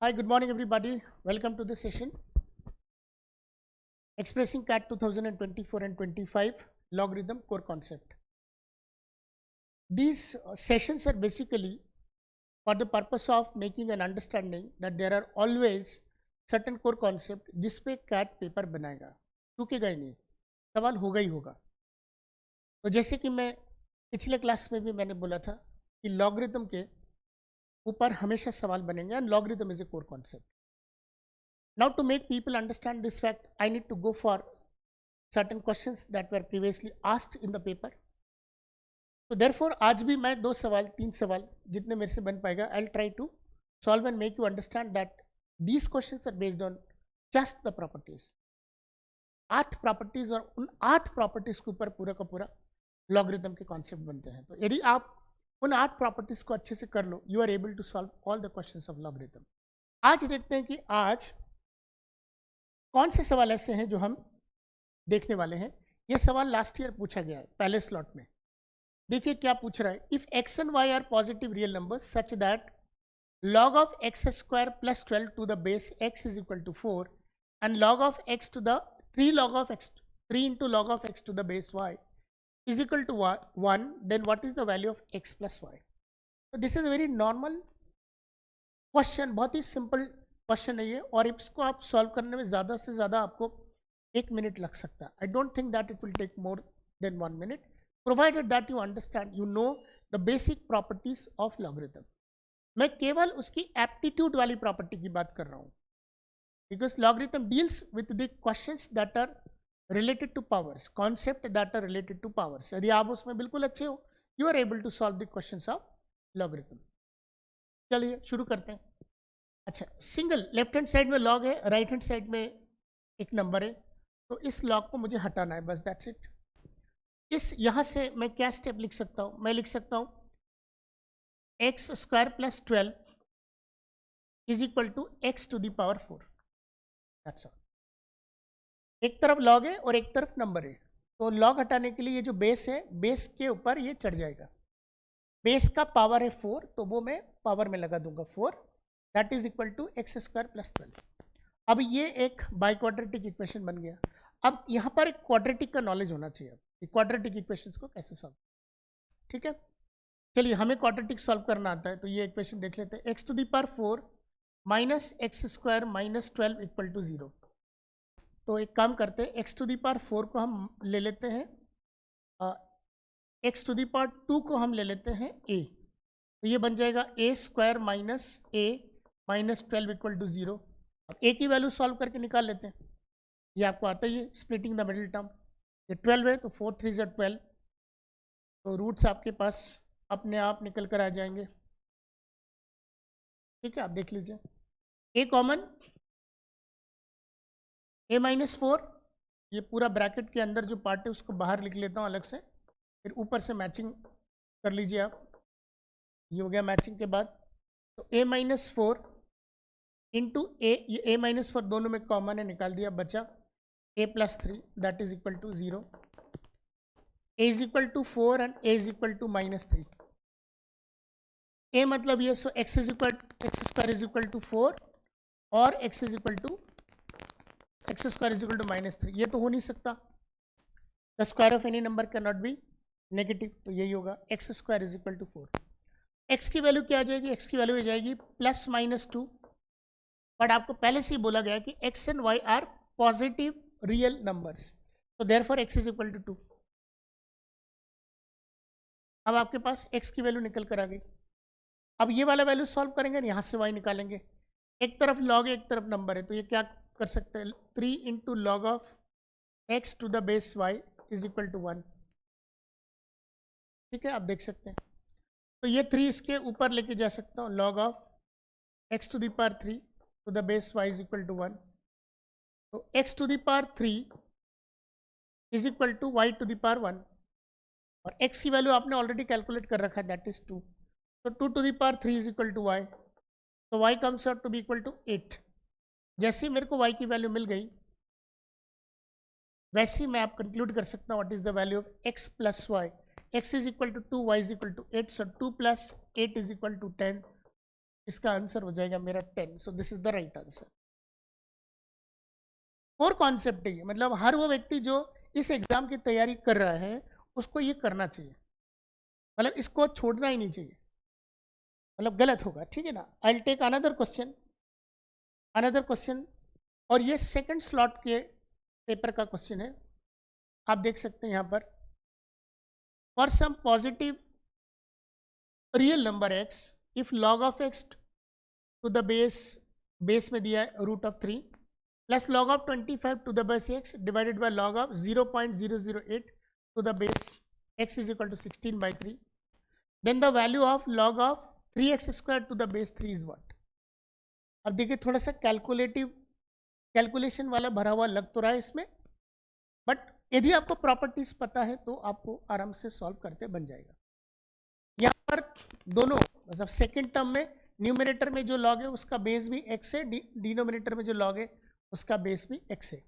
Hi, good morning, everybody. Welcome to the session. Expressing CAT 2024 and 25 logarithm core concept. These sessions are basically for the purpose of making an understanding that there are always certain core concept जिस पे CAT paper बनाएगा, चूकेगा ही नहीं, सवाल होगा ही होगा. तो जैसे कि मैं पिछले क्लास में भी मैंने बोला था कि लॉगरिथम के ऊपर हमेशा सवाल बनेंगे and logarithm is a core concept. Now to make people understand this fact, I need to go for certain questions that were previously asked in the paper. So therefore आज भी मैं 2 सवाल 3 सवाल जितने मेरे से बन पाएगा I'll try to solve and make you understand that these questions are based on just the properties. 8 properties और उन 8 प्रॉपर्टीज के ऊपर पूरा का पूरा लॉगरिथम के कॉन्सेप्ट बनते हैं. तो यदि आप उन 8 प्रॉपर्टीज को अच्छे से कर लो, you are able to solve all the questions of logarithm. आज देखते हैं कि आज कौन से सवाल ऐसे हैं जो हम देखने वाले हैं. ये सवाल लास्ट ईयर पूछा गया है पहले स्लॉट में. देखिए क्या पूछ रहा है. If x and y are positive real numbers such that log of x square plus 12 to the base x is equal to 4 and log of x to the 3 log of x 3 into log of x to the base y is equal to 1, then what is the value of x plus y? So this is a very normal question, बहुत ही simple question है ये, और इसको आप solve करने में ज़्यादा से ज़्यादा आपको 1 मिनट लग सकता है. I don't think that it will take more than 1 minute provided that you understand, you know the basic properties of logarithm. मैं केवल उसकी एप्टीट्यूड वाली प्रॉपर्टी की बात कर रहा हूँ, because logarithm deals with the questions that are related to powers, concept that are related to powers. यदि आप उसमें बिल्कुल अच्छे हो, you are able to solve the questions of logarithm. चलिए शुरू करते हैं. अच्छा, सिंगल लेफ्ट हैंड साइड में लॉग है, राइट हैंड साइड में एक नंबर है, तो इस लॉग को मुझे हटाना है, बस दैट्स इट. इस यहाँ से मैं क्या स्टेप लिख सकता हूँ. मैं लिख सकता हूँ x square plus 12 is equal to x to the power 4. That's all. एक तरफ लॉग है और एक तरफ नंबर है, तो लॉग हटाने के लिए ये जो बेस है, बेस के ऊपर ये चढ़ जाएगा. बेस का पावर है 4, तो वो मैं पावर में लगा दूंगा 4, that is equal to x square plus 12. अब ये एक बाई क्वाड्रेटिक इक्वेशन बन गया. अब यहाँ पर एक क्वाड्रेटिक का नॉलेज होना चाहिए कि क्वाड्रेटिक इक्वेशंस को कैसे सॉल्व. ठीक है, चलिए हमें क्वाड्रेटिक सॉल्व करना आता है, तो ये इक्वेशन देख लेते हैं. X to the power 4 minus x square minus 12 equal to 0. तो एक काम करते हैं, एक्स टू दी पावर 4 को हम ले लेते हैं, एक्स टू दी पावर 2 को हम ले लेते हैं ए, तो ये बन जाएगा a square minus a minus 12 equal to 0. अब ए की वैल्यू सॉल्व करके निकाल लेते हैं. ये आपको आता ही है, स्प्लिटिंग द मिडिल टर्म. ये 12 है, तो 4 3 ज़ा 12, तो रूट्स आपके पास अपने आप निकल कर आ जाएंगे. ठीक है, आप देख लीजिए. ए कॉमन, ए माइनस 4, ये पूरा ब्रैकेट के अंदर जो पार्ट है उसको बाहर लिख लेता हूँ अलग से, फिर ऊपर से मैचिंग कर लीजिए आप. ये हो गया मैचिंग के बाद. तो ए माइनस 4 इंटू ए, ये ए माइनस 4 दोनों में कॉमन है, निकाल दिया, बचा a plus 3 that is equal to 0. A is equal to 4 and a is equal to minus 3. A मतलब ये, so x is equal, x square is equal to 4 और x is equal to, x square is equal to minus 3. ये तो हो नहीं सकता, the square of any number cannot be negative, तो यही होगा x square is equal to 4. X की वैल्यू क्या आ जाएगी, एक्स की वैल्यू आ जाएगी प्लस माइनस 2. बट आपको पहले से ही बोला गया कि x and y are positive real numbers, तो therefore x is equal to 2. अब आपके पास एक्स की वैल्यू निकल कर आ गई. अब ये वाला वैल्यू सॉल्व करेंगे, यहाँ से वाई निकालेंगे. एक तरफ लॉग है, एक तरफ नंबर है, तो ये क्या कर सकते हैं, 3 into log of x to the base y is equal to 1. ठीक है, आप देख सकते हैं. तो ये 3 इसके ऊपर लेके जा सकता हूँ, log of x to the power 3 to the base y is equal to 1. तो x to the power 3 is equal to y to the power 1, और x की वैल्यू आपने ऑलरेडी कैलकुलेट कर रखा है, दैट इज 2. तो 2 to the power 3 is equal to y, तो y comes out to be equal to 8. जैसे ही मेरे को y की वैल्यू मिल गई, वैसे ही मैं आप कंक्लूड कर सकता हूँ what is the value of x plus y. x is equal to 2, y is equal to 8, so 2 plus 8 is equal to 10. इसका आंसर हो जाएगा मेरा 10. So this is the right answer. Core concept है ये, मतलब हर वो व्यक्ति जो इस एग्जाम की तैयारी कर रहा है उसको ये करना चाहिए, मतलब इसको छोड़ना ही नहीं चाहिए, मतलब गलत होगा. ठीक है ना. I will take another question. Another question, और ये सेकंड स्लॉट के पेपर का क्वेश्चन है. आप देख सकते हैं यहाँ पर, for some positive real number x, if log of x to the base में दिया है root of 3 plus log of 25 to the base x divided by log of 0.008 to the base x is equal to 16/3, then the value of log of 3x square to the base 3 is what. अब देखिए थोड़ा सा calculation वाला भरा हुआ लग तो रहा है इसमें, बट यदि आपको प्रॉपर्टीज पता है तो आपको आराम से सॉल्व करते बन जाएगा. यहाँ पर दोनों, मतलब सेकंड टर्म में न्यूमरेटर में जो लॉग है उसका बेस भी x है, डिनोमिनेटर में जो लॉग है उसका बेस भी x है.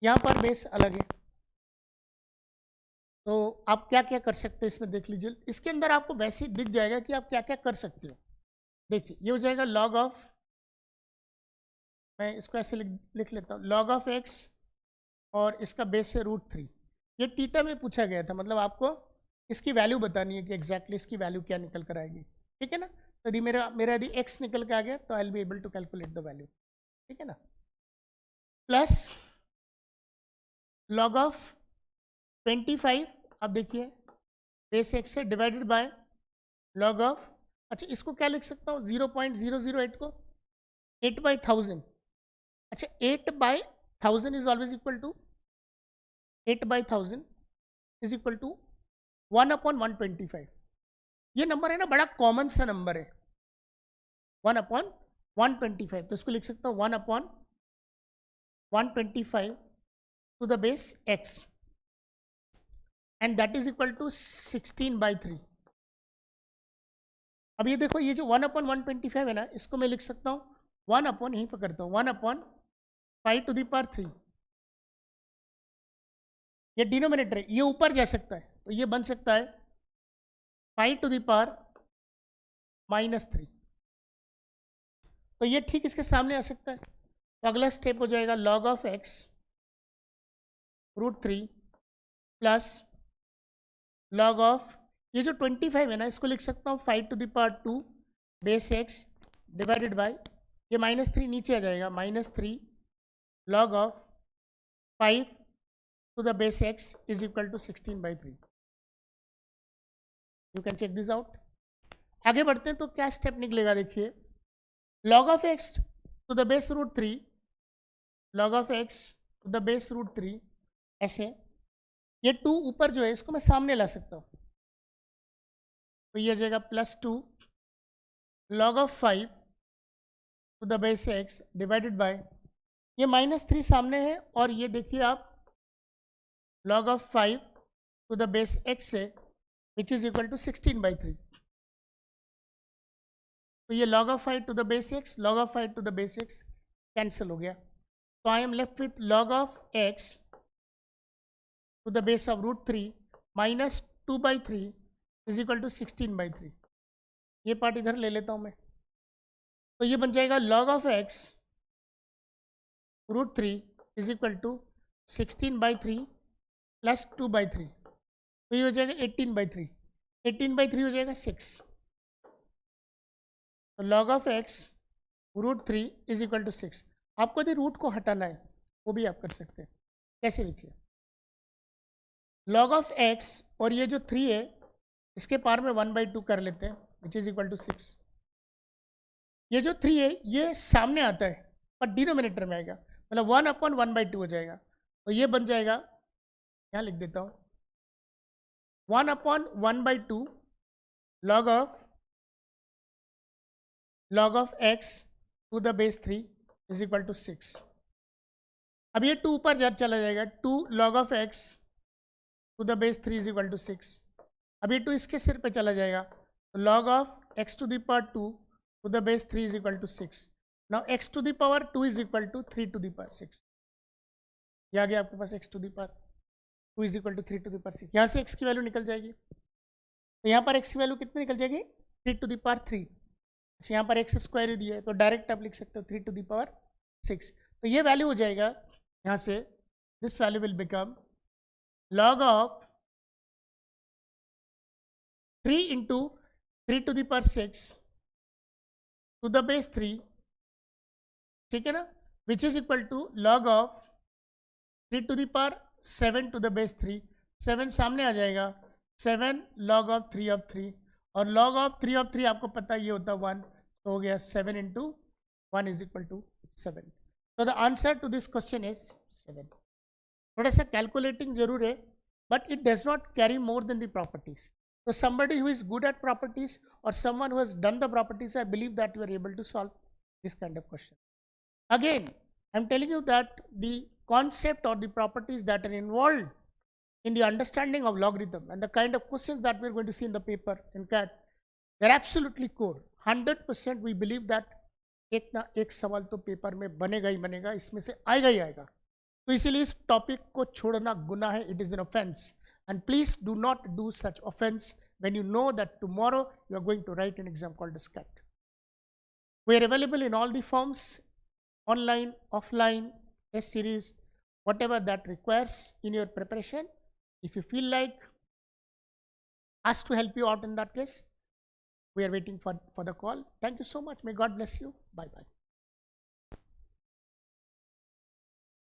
यहाँ पर बेस अलग है. तो आप क्या क्या कर सकते हैं इसमें देख लीजिए. इसके अंदर आपको वैसे ही दिख जाएगा कि आप क्या क्या कर सकते हो. देखिए ये हो जाएगा log ऑफ, मैं इसको ऐसे लिख लेता हूँ, log ऑफ x और इसका बेस है √3. ये थीटा में पूछा गया था, मतलब आपको इसकी वैल्यू बतानी है कि एग्जैक्टली इसकी वैल्यू क्या निकल कर आएगी. ठीक है ना. तो यदि मेरा यदि x निकल के आ गया तो I will be able to calculate the value. ठीक है ना. प्लस log ऑफ 25, अब देखिए बेस x है डिवाइडेड बाय log ऑफ, अच्छा इसको क्या लिख सकता हूँ, 0.008 को 8/1000. अच्छा 8/1000 is always equal to 8/1000 is equal to 1/125. ये नंबर है ना, बड़ा कॉमन सा नंबर है 1/125. तो इसको लिख सकता हूँ 1/125 to the base x and that is equal to 16/3. अब ये देखो, ये जो 1/125 है ना, इसको मैं लिख सकता हूँ 1 अपॉन, यहीं पर करता हूँ 1/5 टू द पावर 3. ये डिनोमिनेटर है, ये ऊपर जा सकता है, तो ये बन सकता है 5 टू द पावर -3. तो ये ठीक इसके सामने आ सकता है. तो अगला स्टेप हो जाएगा log of x √3 plus log of, ये जो 25 है ना, इसको लिख सकता हूँ 5 to the power 2 base x divided by, ये -3 नीचे आ जाएगा, -3 log of 5 to the base x is equal to 16/3. You can check this out. आगे बढ़ते हैं तो क्या स्टेप निकलेगा, देखिए log of x to the base √3, log of x to the base √3, ऐसे ये 2 ऊपर जो है इसको मैं सामने ला सकता हूँ, तो ये आ जाएगा +2 log of 5 to the base x divided by, ये -3 सामने है, और ये देखिए आप log of 5 to the base x से विच इज इक्वल टू 16/3. तो ये log of 5 to the base x, log of 5 to the base x cancel हो गया. तो I am left with log of x to the base of √3 minus 2/3 is equal to 16/3. ये part इधर ले लेता हूँ मैं, तो ये बन जाएगा log of x √3 is equal to 16/3 plus 2/3. तो ये हो जाएगा 18/3. 18/3 हो जाएगा 6. तो log of x √3 is equal to 6. आपको यदि रूट को हटाना है वो भी आप कर सकते हैं. कैसे, देखिए log ऑफ x और ये जो 3 है इसके पार में 1/2 कर लेते हैं विच इज इक्वल टू 6. ये जो 3 है ये सामने आता है पर डिनोमिनेटर में आएगा, मतलब 1/1/2 हो जाएगा. तो ये बन जाएगा, यहाँ लिख देता हूँ 1/1/2 log of x to the base 3 is equal to 6. अब ये 2 ऊपर चला जाएगा, 2 log of x to the base 3 is equal to 6. अब ये 2 इसके सिर पे चला जाएगा, तो log of x to the power 2 to the base 3 is equal to 6. Now x to the power 2 is equal to 3 to the power 6. ये आ गया आपके पास x to the power 2 is equal to 3 to the power 6. यहाँ से x की value निकल जाएगी, तो यहाँ पर x की वैल्यू कितनी निकल जाएगी, 3 टू द पावर 3. अच्छा यहाँ पर एक्स स्क्वायर ही दिया है तो डायरेक्ट आप लिख सकते हो 3⁶, तो ये वैल्यू हो जाएगा यहाँ से, this value will become log of 3 into 3⁶ to the base 3, ठीक है ना, which is equal to log of 3⁶ to the base 3, 7 सामने आ जाएगा, 7 log ऑफ 3 of 3, और log ऑफ 3 of 3 आपको पता है ये होता है 1, तो हो गया 7 into 1 is equal to 7. So the answer to this question is 7. थोड़ा सा कैलकुलेटिंग जरूर है, but it does not carry more than the properties. So somebody who is good at properties or someone who has done the properties, I believe that you are able to solve this kind of question. Again, I'm telling you that the concept or the properties that are involved in the understanding of logarithm and the kind of questions that we're going to see in the paper in CAT, they're absolutely core. 100% we believe that एक ना एक सवाल तो paper में बनेगा ही बनेगा, इसमें से आएगा ही आएगा. तो इसीलिए इस टॉपिक को छोड़ना गुनाह है, it is an offence, and please do not do such offence when you know that tomorrow you are going to write an exam called as CAT. We are available in all the forms, online, offline, S series, whatever that requires in your preparation. If you feel like us to help you out in that case, we are waiting for the call. Thank you so much. May God bless you. Bye bye.